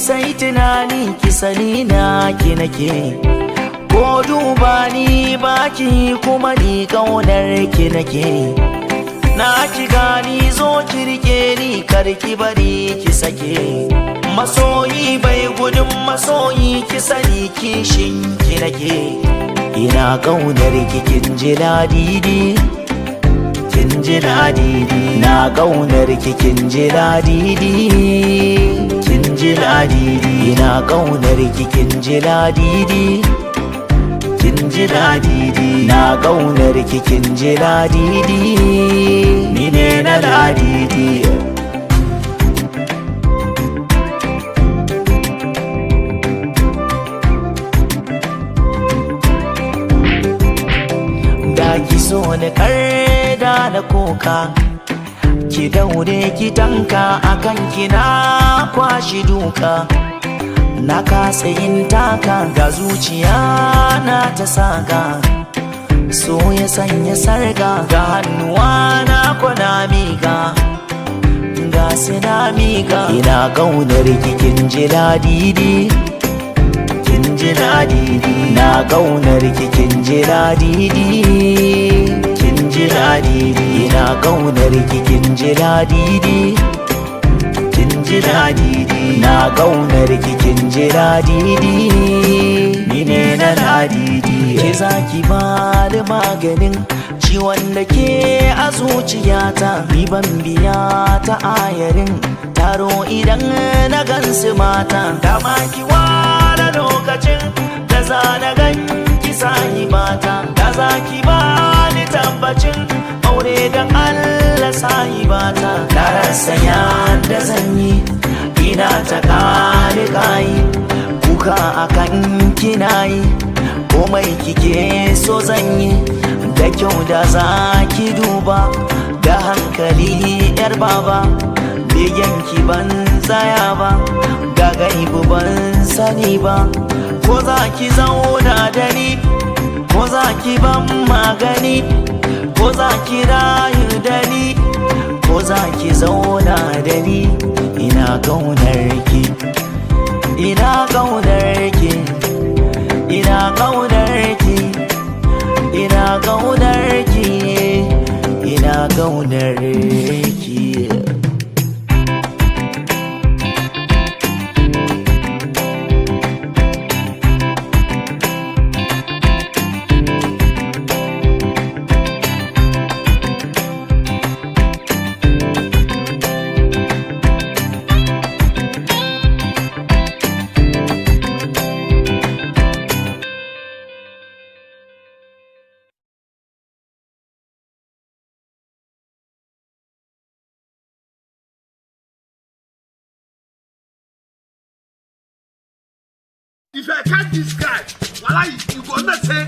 sai tunani ki sani na ki nake, ko duba ni baki kuma ni kaunar ki nake. Na ki gani zo ki rike ni karki bari ki sake, masoyi bai gudun masoyi ki sani kishin ki nake. Ina kaunar ki kin ji ladidi, kin ji ladidi. Na kaunar ki kin ji ladidi, kin ji ladidi. Ina kaunar ki kin ji ladidi, kin ji ladidi. Na kaunar ki kin ji ladidi, ni ne na ladidi. Da ki so ni karda na koka, ki daure ki tanka akan kina kwashi duka. Na kasa yin taka ga zuciya na ta saka, so ya sanya sarga ga hannuwa na kwana miga, ga sina miga. Ina kaunar ki kin ji ladidi, kin ji ladidi. Na kaunar ki kin ji ladidi, kin ji ladidi. Ina kaunar ki kin ji ladidi, kin ji ladidi. Na kaunar ki kin ji ladidi, ni ne na ladidi. Ke zaki ba da maganin ciwon da ke a zuciyata, ni ban biya ta ayarin taro idan na gansu mata. Dama ki ware lokacin da za na gan ki sahibata, da za ki ba ni tabbacin aure da Allah sahibata. Na rasa yadda zan yi, ina ta kare kayi kuka akan kinayi, komai kike so zan yi da kyau da za ki duba da hankali yar baba. Begen ki ban tsaya ba, ga gaibu ban sani ba, ko za ki zauna da ni, ko za ki ban magani, ko za ki rayu da ni, ko za ki zauna da ni. Ina kaunar ki, ina kaunar ki, ina kaunar ki, ina kaunar ki, ina kaunar ki. If I catch this guy, you go not say